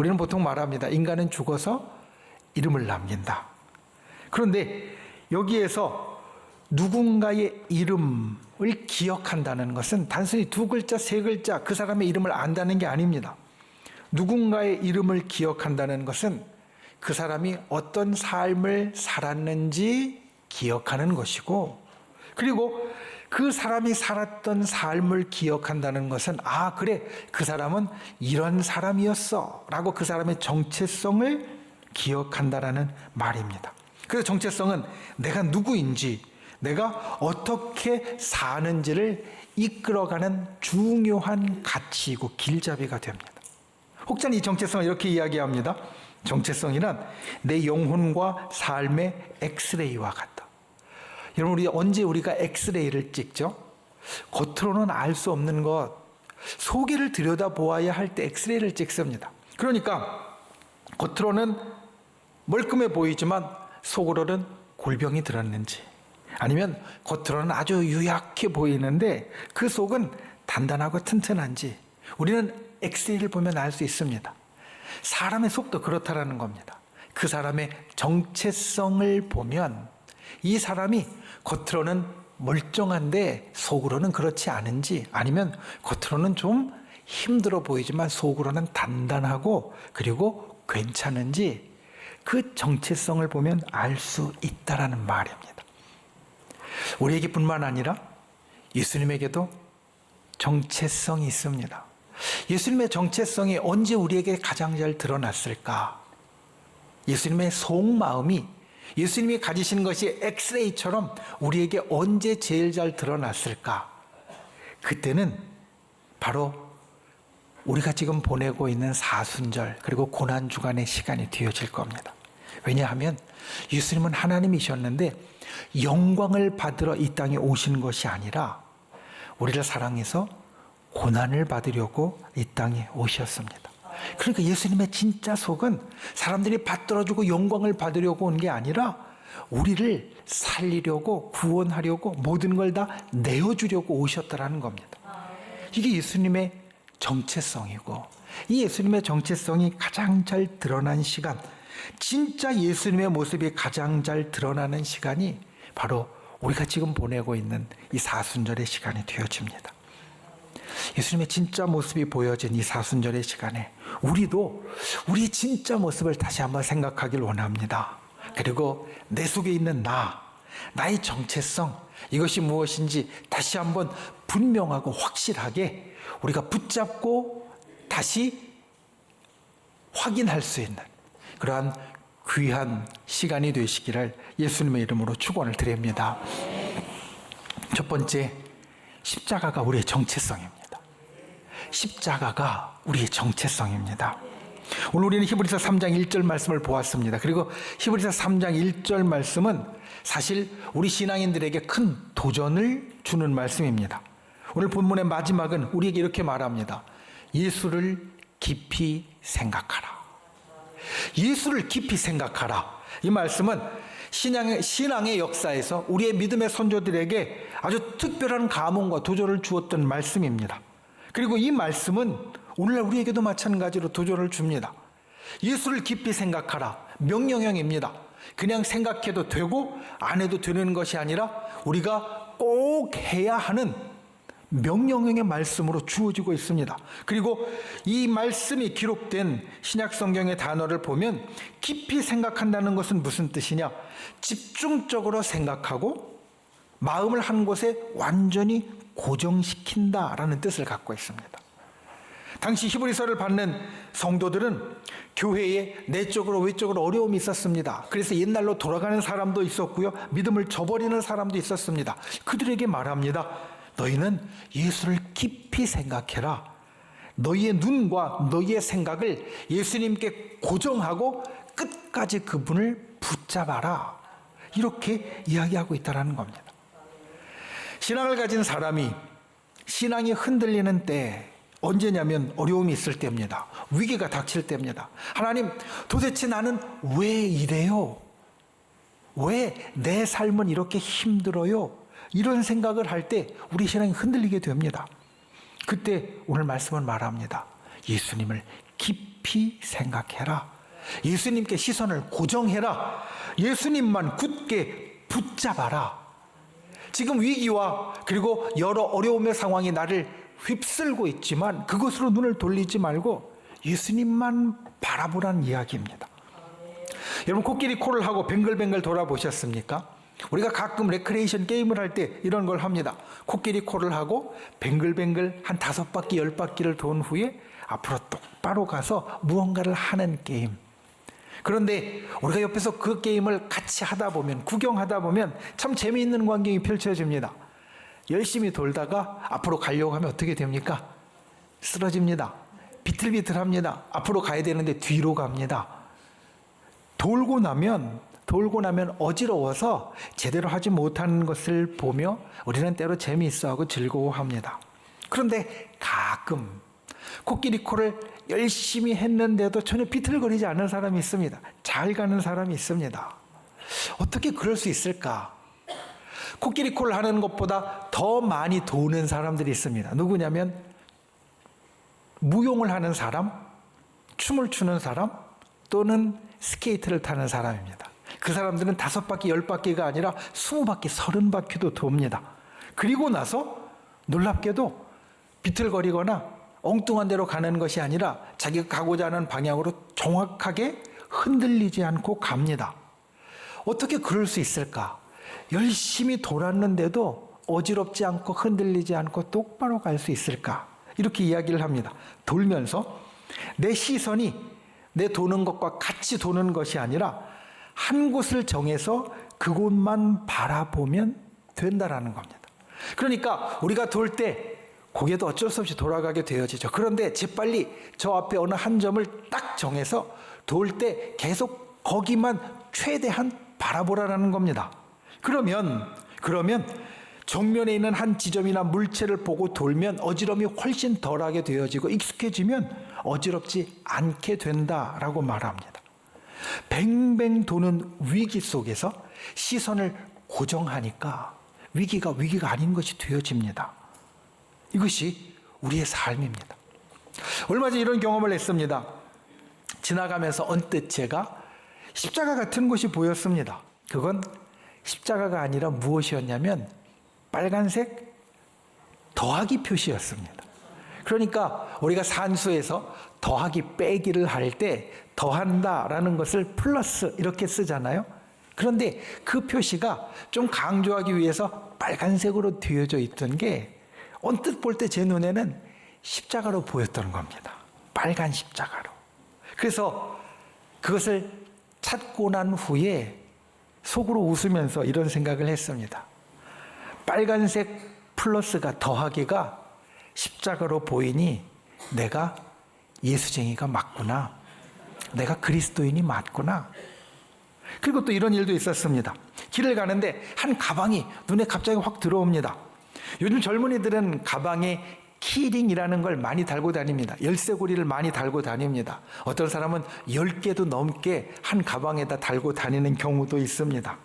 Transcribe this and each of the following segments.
우리는 보통 말합니다. 인간은 죽어서 이름을 남긴다. 그런데 여기에서 누군가의 이름을 기억한다는 것은 단순히 두 글자, 세 글자 그 사람의 이름을 안다는 게 아닙니다. 누군가의 이름을 기억한다는 것은 그 사람이 어떤 삶을 살았는지 기억하는 것이고, 그리고 그 사람이 살았던 삶을 기억한다는 것은 아 그래 그 사람은 이런 사람이었어 라고 그 사람의 정체성을 기억한다라는 말입니다. 그래서 정체성은 내가 누구인지, 내가 어떻게 사는지를 이끌어가는 중요한 가치이고 길잡이가 됩니다. 혹자는 이 정체성을 이렇게 이야기합니다. 정체성이란 내 영혼과 삶의 엑스레이와 같다. 여러분, 언제 우리가 엑스레이를 찍죠? 겉으로는 알 수 없는 것, 속에를 들여다보아야 할 때 엑스레이를 찍습니다. 그러니까 겉으로는 멀끔해 보이지만 속으로는 골병이 들었는지, 아니면 겉으로는 아주 유약해 보이는데 그 속은 단단하고 튼튼한지 우리는 엑스레이를 보면 알 수 있습니다. 사람의 속도 그렇다라는 겁니다. 그 사람의 정체성을 보면 이 사람이 겉으로는 멀쩡한데 속으로는 그렇지 않은지, 아니면 겉으로는 좀 힘들어 보이지만 속으로는 단단하고 그리고 괜찮은지 그 정체성을 보면 알 수 있다라는 말입니다. 우리에게 뿐만 아니라 예수님에게도 정체성이 있습니다. 예수님의 정체성이 언제 우리에게 가장 잘 드러났을까? 예수님의 속마음이, 예수님이 가지신 것이 엑스레이처럼 우리에게 언제 제일 잘 드러났을까? 그때는 바로 우리가 지금 보내고 있는 사순절 그리고 고난주간의 시간이 되어질 겁니다. 왜냐하면 예수님은 하나님이셨는데 영광을 받으러 이 땅에 오신 것이 아니라 우리를 사랑해서 고난을 받으려고 이 땅에 오셨습니다. 그러니까 예수님의 진짜 속은 사람들이 받들어주고 영광을 받으려고 온 게 아니라 우리를 살리려고, 구원하려고, 모든 걸 다 내어주려고 오셨다라는 겁니다. 이게 예수님의 정체성이고, 이 예수님의 정체성이 가장 잘 드러난 시간, 진짜 예수님의 모습이 가장 잘 드러나는 시간이 바로 우리가 지금 보내고 있는 이 사순절의 시간이 되어집니다. 예수님의 진짜 모습이 보여진 이 사순절의 시간에 우리도 우리 진짜 모습을 다시 한번 생각하길 원합니다. 그리고 내 속에 있는 나의 정체성, 이것이 무엇인지 다시 한번 분명하고 확실하게 우리가 붙잡고 다시 확인할 수 있는 그러한 귀한 시간이 되시기를 예수님의 이름으로 축원을 드립니다. 첫 번째, 십자가가 우리의 정체성입니다. 십자가가 우리의 정체성입니다. 오늘 우리는 히브리서 3장 1절 말씀을 보았습니다. 그리고 히브리서 3장 1절 말씀은 사실 우리 신앙인들에게 큰 도전을 주는 말씀입니다. 오늘 본문의 마지막은 우리에게 이렇게 말합니다. 예수를 깊이 생각하라. 예수를 깊이 생각하라. 이 말씀은 신앙의 역사에서 우리의 믿음의 선조들에게 아주 특별한 감흥과 도전을 주었던 말씀입니다. 그리고 이 말씀은 오늘날 우리에게도 마찬가지로 도전을 줍니다. 예수를 깊이 생각하라. 명령형입니다. 그냥 생각해도 되고 안 해도 되는 것이 아니라 우리가 꼭 해야 하는 명령형의 말씀으로 주어지고 있습니다. 그리고 이 말씀이 기록된 신약 성경의 단어를 보면 깊이 생각한다는 것은 무슨 뜻이냐? 집중적으로 생각하고 마음을 한 곳에 완전히 고정시킨다라는 뜻을 갖고 있습니다. 당시 히브리서를 받는 성도들은 교회에 내적으로 외적으로 어려움이 있었습니다. 그래서 옛날로 돌아가는 사람도 있었고요, 믿음을 저버리는 사람도 있었습니다. 그들에게 말합니다. 너희는 예수를 깊이 생각해라. 너희의 눈과 너희의 생각을 예수님께 고정하고 끝까지 그분을 붙잡아라. 이렇게 이야기하고 있다는 겁니다. 신앙을 가진 사람이 신앙이 흔들리는 때 언제냐면 어려움이 있을 때입니다. 위기가 닥칠 때입니다. 하나님, 도대체 나는 왜 이래요? 왜 내 삶은 이렇게 힘들어요? 이런 생각을 할 때 우리 신앙이 흔들리게 됩니다. 그때 오늘 말씀은 말합니다. 예수님을 깊이 깊이 생각해라. 예수님께 시선을 고정해라. 예수님만 굳게 붙잡아라. 지금 위기와 그리고 여러 어려움의 상황이 나를 휩쓸고 있지만 그것으로 눈을 돌리지 말고 예수님만 바라보라는 이야기입니다. 여러분, 코끼리 코를 하고 뱅글뱅글 돌아보셨습니까? 우리가 가끔 레크레이션 게임을 할 때 이런 걸 합니다. 코끼리 코를 하고 뱅글뱅글 한 5바퀴 10바퀴를 돈 후에 앞으로 똑바로 가서 무언가를 하는 게임. 그런데 우리가 옆에서 그 게임을 같이 하다 보면, 구경하다 보면 참 재미있는 광경이 펼쳐집니다. 열심히 돌다가 앞으로 가려고 하면 어떻게 됩니까? 쓰러집니다. 비틀비틀합니다. 앞으로 가야 되는데 뒤로 갑니다. 돌고 나면 어지러워서 제대로 하지 못하는 것을 보며 우리는 때로 재미있어하고 즐거워합니다. 그런데 가끔 코끼리 코를 열심히 했는데도 전혀 비틀거리지 않는 사람이 있습니다. 잘 가는 사람이 있습니다. 어떻게 그럴 수 있을까? 코끼리 코를 하는 것보다 더 많이 도는 사람들이 있습니다. 누구냐면 무용을 하는 사람, 춤을 추는 사람, 또는 스케이트를 타는 사람입니다. 그 사람들은 5바퀴, 10바퀴가 아니라 20바퀴, 30바퀴도 돕니다. 그리고 나서 놀랍게도 비틀거리거나 엉뚱한 데로 가는 것이 아니라 자기가 가고자 하는 방향으로 정확하게 흔들리지 않고 갑니다. 어떻게 그럴 수 있을까? 열심히 돌았는데도 어지럽지 않고 흔들리지 않고 똑바로 갈 수 있을까? 이렇게 이야기를 합니다. 돌면서 내 시선이 내 도는 것과 같이 도는 것이 아니라 한 곳을 정해서 그곳만 바라보면 된다라는 겁니다. 그러니까 우리가 돌 때 고개도 어쩔 수 없이 돌아가게 되어지죠. 그런데 재빨리 저 앞에 어느 한 점을 딱 정해서 돌 때 계속 거기만 최대한 바라보라는 겁니다. 그러면 정면에 있는 한 지점이나 물체를 보고 돌면 어지럼이 훨씬 덜하게 되어지고 익숙해지면 어지럽지 않게 된다라고 말합니다. 뱅뱅 도는 위기 속에서 시선을 고정하니까 위기가 아닌 것이 되어집니다. 이것이 우리의 삶입니다. 얼마 전 이런 경험을 했습니다. 지나가면서 언뜻 제가 십자가 같은 곳이 보였습니다. 그건 십자가가 아니라 무엇이었냐면 빨간색 더하기 표시였습니다. 그러니까 우리가 산수에서 더하기 빼기를 할 때 더한다라는 것을 플러스 이렇게 쓰잖아요. 그런데 그 표시가 좀 강조하기 위해서 빨간색으로 되어져 있던 게 언뜻 볼 때 제 눈에는 십자가로 보였던 겁니다. 빨간 십자가로. 그래서 그것을 찾고 난 후에 속으로 웃으면서 이런 생각을 했습니다. 빨간색 플러스가 더하기가 십자가로 보이니 내가 예수쟁이가 맞구나. 내가 그리스도인이 맞구나. 그리고 또 이런 일도 있었습니다. 길을 가는데 한 가방이 눈에 갑자기 확 들어옵니다. 요즘 젊은이들은 가방에 키링이라는 걸 많이 달고 다닙니다. 열쇠고리를 많이 달고 다닙니다. 어떤 사람은 10개도 넘게 한 가방에다 달고 다니는 경우도 있습니다.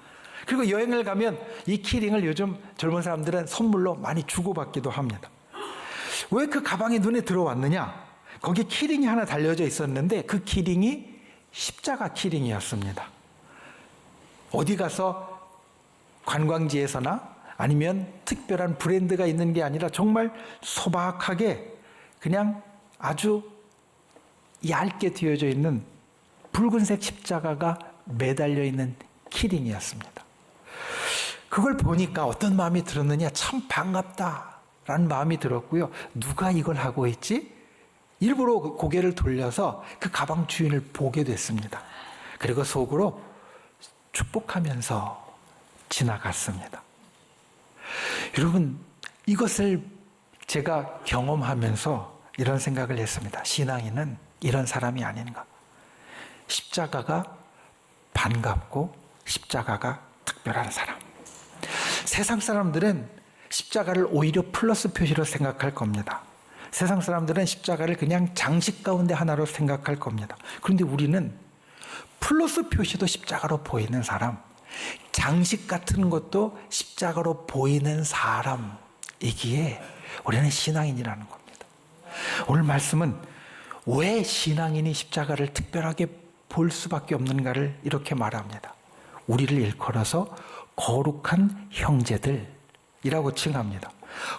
그리고 여행을 가면 이 키링을 요즘 젊은 사람들은 선물로 많이 주고받기도 합니다. 왜 그 가방이 눈에 들어왔느냐? 거기에 키링이 하나 달려져 있었는데 그 키링이 십자가 키링이었습니다. 어디 가서 관광지에서나 아니면 특별한 브랜드가 있는 게 아니라 정말 소박하게 그냥 아주 얇게 되어져 있는 붉은색 십자가가 매달려 있는 키링이었습니다. 그걸 보니까 어떤 마음이 들었느냐? 참 반갑다라는 마음이 들었고요. 누가 이걸 하고 있지? 일부러 고개를 돌려서 그 가방 주인을 보게 됐습니다. 그리고 속으로 축복하면서 지나갔습니다. 여러분, 이것을 제가 경험하면서 이런 생각을 했습니다. 신앙인은 이런 사람이 아닌가. 십자가가 반갑고 십자가가 특별한 사람. 세상 사람들은 십자가를 오히려 플러스 표시로 생각할 겁니다. 세상 사람들은 십자가를 그냥 장식 가운데 하나로 생각할 겁니다. 그런데 우리는 플러스 표시도 십자가로 보이는 사람, 장식 같은 것도 십자가로 보이는 사람이기에 우리는 신앙인이라는 겁니다. 오늘 말씀은 왜 신앙인이 십자가를 특별하게 볼 수밖에 없는가를 이렇게 말합니다. 우리를 일컬어서 거룩한 형제들이라고 칭합니다.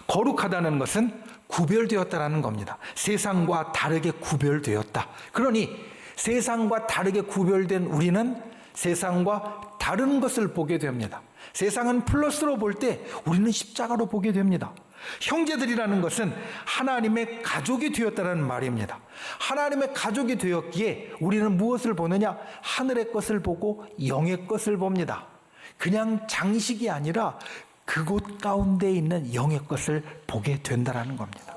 거룩하다는 것은 구별되었다라는 겁니다. 세상과 다르게 구별되었다. 그러니 세상과 다르게 구별된 우리는 세상과 다른 것을 보게 됩니다. 세상은 플러스로 볼 때 우리는 십자가로 보게 됩니다. 형제들이라는 것은 하나님의 가족이 되었다는 말입니다. 하나님의 가족이 되었기에 우리는 무엇을 보느냐? 하늘의 것을 보고 영의 것을 봅니다. 그냥 장식이 아니라 그곳 가운데 있는 영의 것을 보게 된다는 겁니다.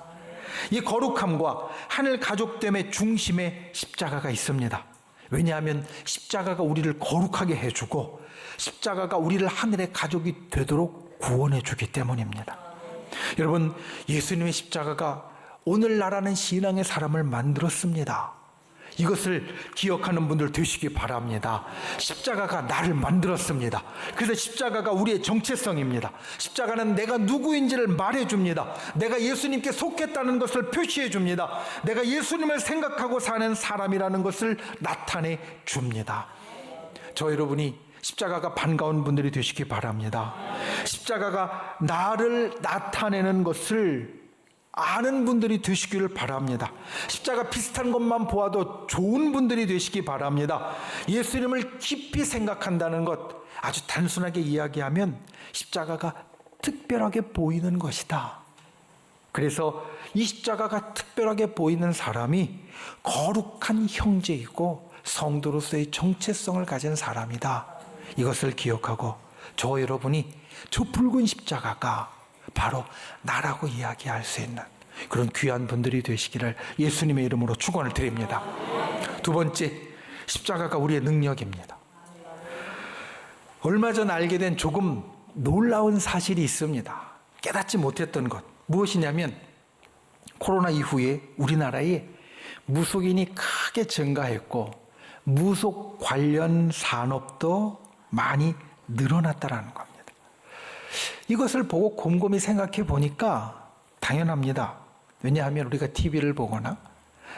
이 거룩함과 하늘 가족됨의 중심에 십자가가 있습니다. 왜냐하면 십자가가 우리를 거룩하게 해주고 십자가가 우리를 하늘의 가족이 되도록 구원해 주기 때문입니다. 여러분, 예수님의 십자가가 오늘날하는 신앙의 사람을 만들었습니다. 이것을 기억하는 분들 되시기 바랍니다. 십자가가 나를 만들었습니다. 그래서 십자가가 우리의 정체성입니다. 십자가는 내가 누구인지를 말해줍니다. 내가 예수님께 속했다는 것을 표시해줍니다. 내가 예수님을 생각하고 사는 사람이라는 것을 나타내 줍니다. 저 여러분이 십자가가 반가운 분들이 되시기 바랍니다. 십자가가 나를 나타내는 것을 아는 분들이 되시기를 바랍니다. 십자가 비슷한 것만 보아도 좋은 분들이 되시기 바랍니다. 예수님을 깊이 생각한다는 것, 아주 단순하게 이야기하면 십자가가 특별하게 보이는 것이다. 그래서 이 십자가가 특별하게 보이는 사람이 거룩한 형제이고 성도로서의 정체성을 가진 사람이다. 이것을 기억하고 저 여러분이 저 붉은 십자가가 바로 나라고 이야기할 수 있는 그런 귀한 분들이 되시기를 예수님의 이름으로 축원을 드립니다. 두 번째, 십자가가 우리의 능력입니다. 얼마 전 알게 된 조금 놀라운 사실이 있습니다. 깨닫지 못했던 것, 무엇이냐면 코로나 이후에 우리나라에 무속인이 크게 증가했고 무속 관련 산업도 많이 늘어났다는 겁니다. 이것을 보고 곰곰이 생각해 보니까 당연합니다. 왜냐하면 우리가 TV를 보거나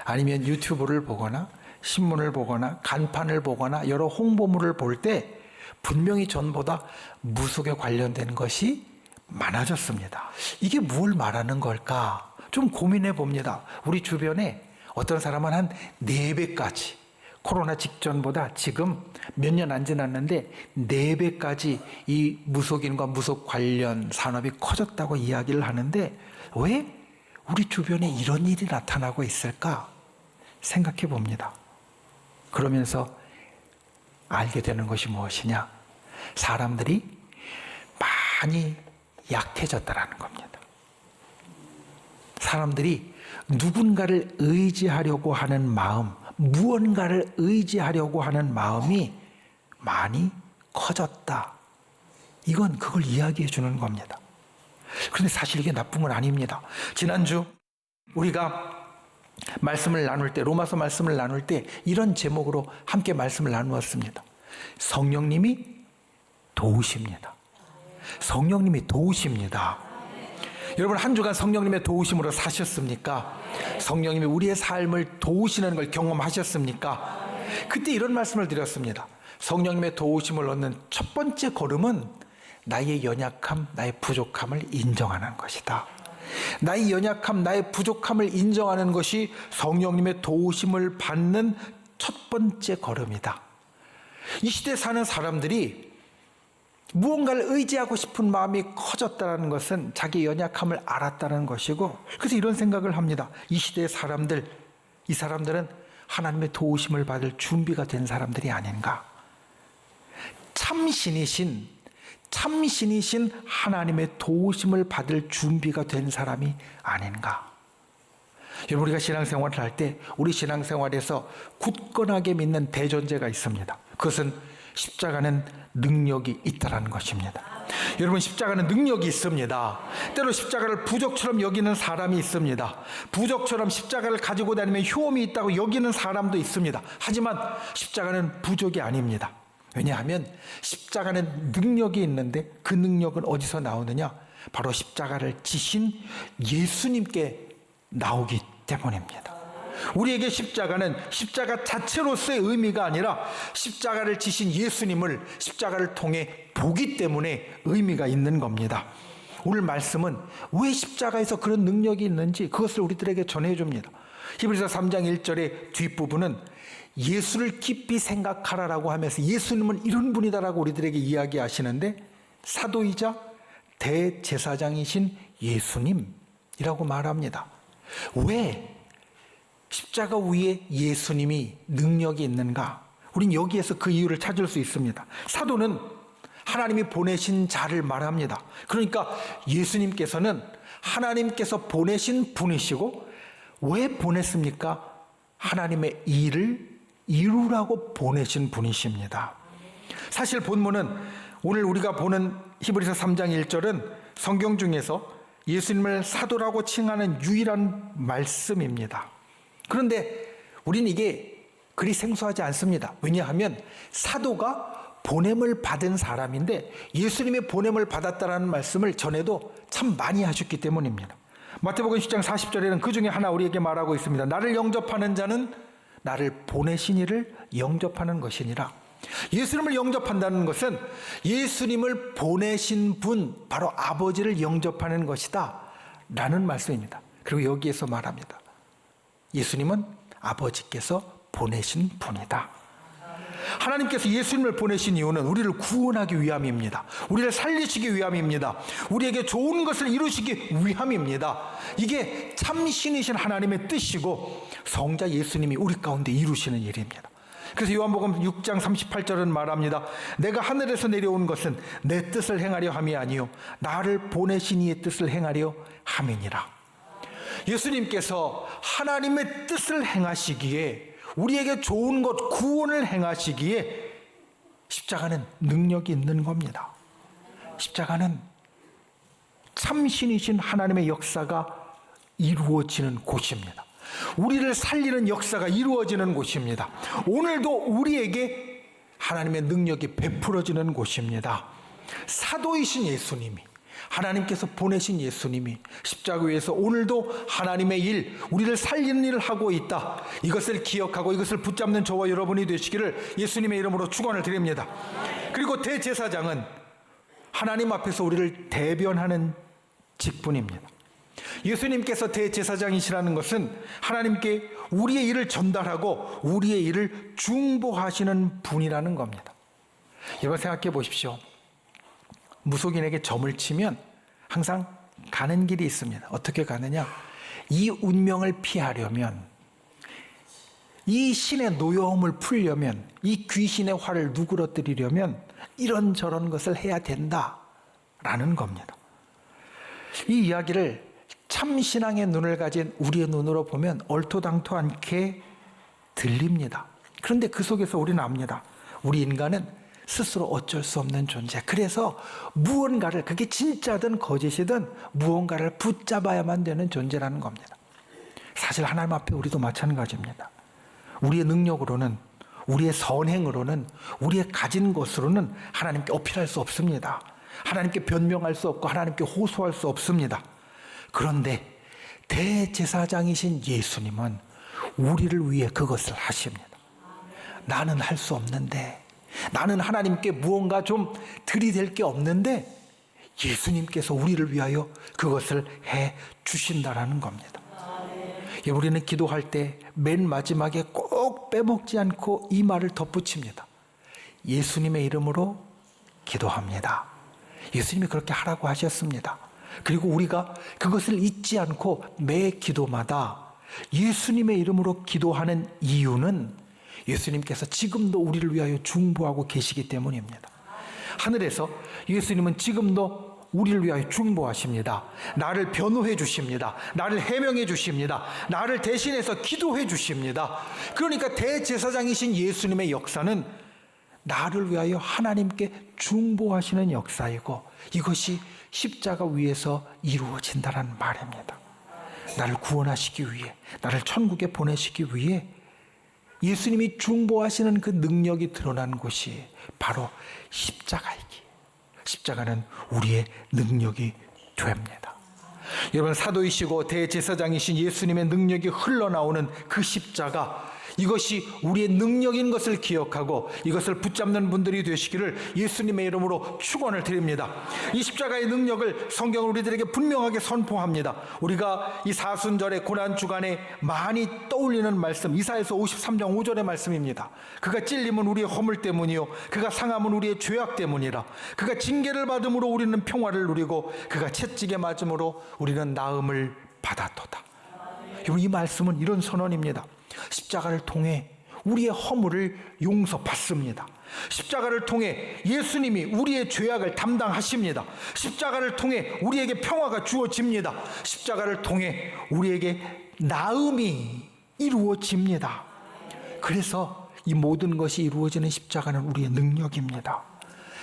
아니면 유튜브를 보거나 신문을 보거나 간판을 보거나 여러 홍보물을 볼 때 분명히 전보다 무속에 관련된 것이 많아졌습니다. 이게 뭘 말하는 걸까? 좀 고민해 봅니다. 우리 주변에 어떤 사람은 한 4배까지 코로나 직전보다 지금 몇 년 안 지났는데 4배까지 이 무속인과 무속 관련 산업이 커졌다고 이야기를 하는데 왜 우리 주변에 이런 일이 나타나고 있을까 생각해 봅니다. 그러면서 알게 되는 것이 무엇이냐? 사람들이 많이 약해졌다라는 겁니다. 사람들이 누군가를 의지하려고 하는 마음, 무언가를 의지하려고 하는 마음이 많이 커졌다. 이건 그걸 이야기해 주는 겁니다. 그런데 사실 이게 나쁜 건 아닙니다. 지난주 우리가 말씀을 나눌 때, 로마서 말씀을 나눌 때 이런 제목으로 함께 말씀을 나누었습니다. 성령님이 도우십니다. 성령님이 도우십니다. 여러분, 한 주간 성령님의 도우심으로 사셨습니까? 성령님이 우리의 삶을 도우시는 걸 경험하셨습니까? 그때 이런 말씀을 드렸습니다. 성령님의 도우심을 얻는 첫 번째 걸음은 나의 연약함, 나의 부족함을 인정하는 것이다. 나의 연약함, 나의 부족함을 인정하는 것이 성령님의 도우심을 받는 첫 번째 걸음이다. 이 시대에 사는 사람들이 무언가를 의지하고 싶은 마음이 커졌다는 것은 자기 연약함을 알았다는 것이고, 그래서 이런 생각을 합니다. 이 시대의 사람들, 이 사람들은 하나님의 도우심을 받을 준비가 된 사람들이 아닌가. 참신이신 하나님의 도우심을 받을 준비가 된 사람이 아닌가. 여러분, 우리가 신앙생활을 할 때 우리 신앙생활에서 굳건하게 믿는 대전제가 있습니다. 그것은 십자가는 능력이 있다는 것입니다. 여러분, 십자가는 능력이 있습니다. 때로 십자가를 부적처럼 여기는 사람이 있습니다. 부적처럼 십자가를 가지고 다니면 효험이 있다고 여기는 사람도 있습니다. 하지만 십자가는 부적이 아닙니다. 왜냐하면 십자가는 능력이 있는데 그 능력은 어디서 나오느냐? 바로 십자가를 지신 예수님께 나오기 때문입니다. 우리에게 십자가는 십자가 자체로서의 의미가 아니라 십자가를 지신 예수님을 십자가를 통해 보기 때문에 의미가 있는 겁니다. 오늘 말씀은 왜 십자가에서 그런 능력이 있는지 그것을 우리들에게 전해줍니다. 히브리서 3장 1절의 뒷부분은 예수를 깊이 생각하라라고 하면서 예수님은 이런 분이다라고 우리들에게 이야기하시는데 사도이자 대제사장이신 예수님이라고 말합니다. 왜 십자가 위에 예수님이 능력이 있는가? 우린 여기에서 그 이유를 찾을 수 있습니다. 사도는 하나님이 보내신 자를 말합니다. 그러니까 예수님께서는 하나님께서 보내신 분이시고 왜 보냈습니까? 하나님의 일을 이루라고 보내신 분이십니다. 사실 본문은 오늘 우리가 보는 히브리서 3장 1절은 성경 중에서 예수님을 사도라고 칭하는 유일한 말씀입니다. 그런데 우리는 이게 그리 생소하지 않습니다. 왜냐하면 사도가 보냄을 받은 사람인데 예수님의 보냄을 받았다라는 말씀을 전에도 참 많이 하셨기 때문입니다. 마태복음 10장 40절에는 그 중에 하나 우리에게 말하고 있습니다. 나를 영접하는 자는 나를 보내신 이를 영접하는 것이니라. 예수님을 영접한다는 것은 예수님을 보내신 분, 바로 아버지를 영접하는 것이다 라는 말씀입니다. 그리고 여기에서 말합니다. 예수님은 아버지께서 보내신 분이다. 하나님께서 예수님을 보내신 이유는 우리를 구원하기 위함입니다. 우리를 살리시기 위함입니다. 우리에게 좋은 것을 이루시기 위함입니다. 이게 참 신이신 하나님의 뜻이고 성자 예수님이 우리 가운데 이루시는 일입니다. 그래서 요한복음 6장 38절은 말합니다. 내가 하늘에서 내려온 것은 내 뜻을 행하려 함이 아니요 나를 보내신 이의 뜻을 행하려 함이니라. 예수님께서 하나님의 뜻을 행하시기에 우리에게 좋은 것 구원을 행하시기에 십자가는 능력이 있는 겁니다. 십자가는 참신이신 하나님의 역사가 이루어지는 곳입니다. 우리를 살리는 역사가 이루어지는 곳입니다. 오늘도 우리에게 하나님의 능력이 베풀어지는 곳입니다. 사도이신 예수님이 하나님께서 보내신 예수님이 십자가 위에서 오늘도 하나님의 일, 우리를 살리는 일을 하고 있다. 이것을 기억하고 이것을 붙잡는 저와 여러분이 되시기를 예수님의 이름으로 축원을 드립니다. 그리고 대제사장은 하나님 앞에서 우리를 대변하는 직분입니다. 예수님께서 대제사장이시라는 것은 하나님께 우리의 일을 전달하고 우리의 일을 중보하시는 분이라는 겁니다. 여러분 생각해 보십시오. 무속인에게 점을 치면 항상 가는 길이 있습니다. 어떻게 가느냐? 이 운명을 피하려면, 이 신의 노여움을 풀려면, 이 귀신의 화를 누그러뜨리려면 이런저런 것을 해야 된다라는 겁니다. 이 이야기를 참신앙의 눈을 가진 우리의 눈으로 보면 얼토당토 않게 들립니다. 그런데 그 속에서 우리는 압니다. 우리 인간은 스스로 어쩔 수 없는 존재. 그래서 무언가를, 그게 진짜든 거짓이든 무언가를 붙잡아야만 되는 존재라는 겁니다. 사실 하나님 앞에 우리도 마찬가지입니다. 우리의 능력으로는, 우리의 선행으로는, 우리의 가진 것으로는 하나님께 어필할 수 없습니다. 하나님께 변명할 수 없고 하나님께 호소할 수 없습니다. 그런데 대제사장이신 예수님은 우리를 위해 그것을 하십니다. 나는 할 수 없는데, 나는 하나님께 무언가 좀 들이댈 게 없는데 예수님께서 우리를 위하여 그것을 해 주신다라는 겁니다. 우리는 기도할 때 맨 마지막에 꼭 빼먹지 않고 이 말을 덧붙입니다. 예수님의 이름으로 기도합니다. 예수님이 그렇게 하라고 하셨습니다. 그리고 우리가 그것을 잊지 않고 매 기도마다 예수님의 이름으로 기도하는 이유는 예수님께서 지금도 우리를 위하여 중보하고 계시기 때문입니다. 하늘에서 예수님은 지금도 우리를 위하여 중보하십니다. 나를 변호해 주십니다. 나를 해명해 주십니다. 나를 대신해서 기도해 주십니다. 그러니까 대제사장이신 예수님의 역사는 나를 위하여 하나님께 중보하시는 역사이고 이것이 십자가 위에서 이루어진다는 말입니다. 나를 구원하시기 위해, 나를 천국에 보내시기 위해 예수님이 중보하시는 그 능력이 드러난 곳이 바로 십자가이기에 십자가는 우리의 능력이 됩니다. 여러분, 사도이시고 대제사장이신 예수님의 능력이 흘러나오는 그 십자가, 이것이 우리의 능력인 것을 기억하고 이것을 붙잡는 분들이 되시기를 예수님의 이름으로 축원을 드립니다. 이 십자가의 능력을 성경은 우리들에게 분명하게 선포합니다. 우리가 이 사순절의 고난주간에 많이 떠올리는 말씀, 이사야서 53장 5절의 말씀입니다. 그가 찔림은 우리의 허물 때문이요 그가 상함은 우리의 죄악 때문이라. 그가 징계를 받음으로 우리는 평화를 누리고 그가 채찍에 맞음으로 우리는 나음을 받았도다. 여러분, 이 말씀은 이런 선언입니다. 십자가를 통해 우리의 허물을 용서받습니다. 십자가를 통해 예수님이 우리의 죄악을 담당하십니다. 십자가를 통해 우리에게 평화가 주어집니다. 십자가를 통해 우리에게 나음이 이루어집니다. 그래서 이 모든 것이 이루어지는 십자가는 우리의 능력입니다.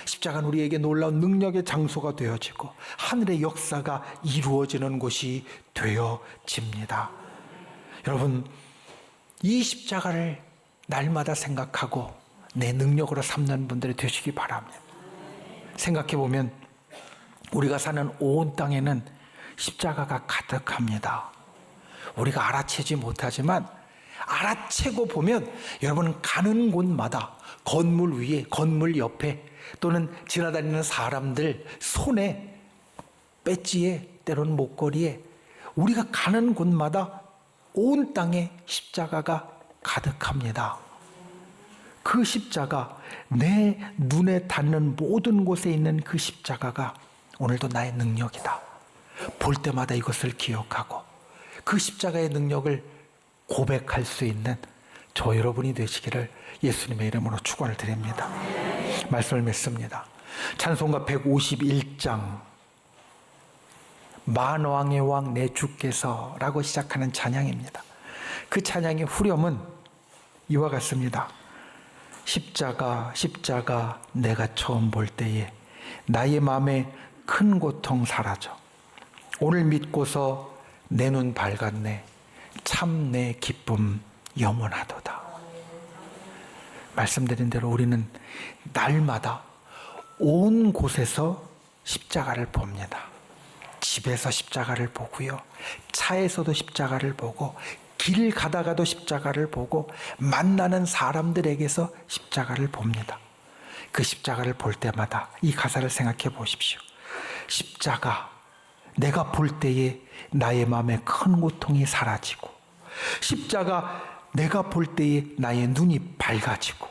십자가는 우리에게 놀라운 능력의 장소가 되어지고 하늘의 역사가 이루어지는 곳이 되어집니다. 여러분, 이 십자가를 날마다 생각하고 내 능력으로 삼는 분들이 되시기 바랍니다. 생각해보면 우리가 사는 온 땅에는 십자가가 가득합니다. 우리가 알아채지 못하지만 알아채고 보면 여러분, 가는 곳마다 건물 위에, 건물 옆에 또는 지나다니는 사람들 손에, 배지에, 때로는 목걸이에, 우리가 가는 곳마다 온 땅에 십자가가 가득합니다. 그 십자가, 내 눈에 닿는 모든 곳에 있는 그 십자가가 오늘도 나의 능력이다. 볼 때마다 이것을 기억하고 그 십자가의 능력을 고백할 수 있는 저 여러분이 되시기를 예수님의 이름으로 축원을 드립니다. 말씀을 맺습니다. 찬송가 151장 만왕의 왕 내 주께서 라고 시작하는 찬양입니다. 그 찬양의 후렴은 이와 같습니다. 십자가 십자가 내가 처음 볼 때에 나의 마음에 큰 고통 사라져 오늘 믿고서 내 눈 밝았네 참 내 기쁨 영원하도다. 말씀드린 대로 우리는 날마다 온 곳에서 십자가를 봅니다. 집에서 십자가를 보고요, 차에서도 십자가를 보고, 길 가다가도 십자가를 보고, 만나는 사람들에게서 십자가를 봅니다. 그 십자가를 볼 때마다 이 가사를 생각해 보십시오. 십자가, 내가 볼 때에 나의 마음에 큰 고통이 사라지고, 십자가, 내가 볼 때에 나의 눈이 밝아지고,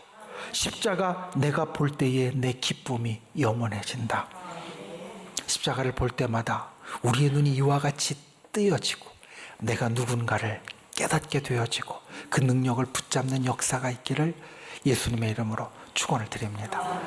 십자가, 내가 볼 때에 내 기쁨이 영원해진다. 십자가를 볼 때마다 우리의 눈이 이와 같이 뜨여지고 내가 누군가를 깨닫게 되어지고 그 능력을 붙잡는 역사가 있기를 예수님의 이름으로 축원을 드립니다.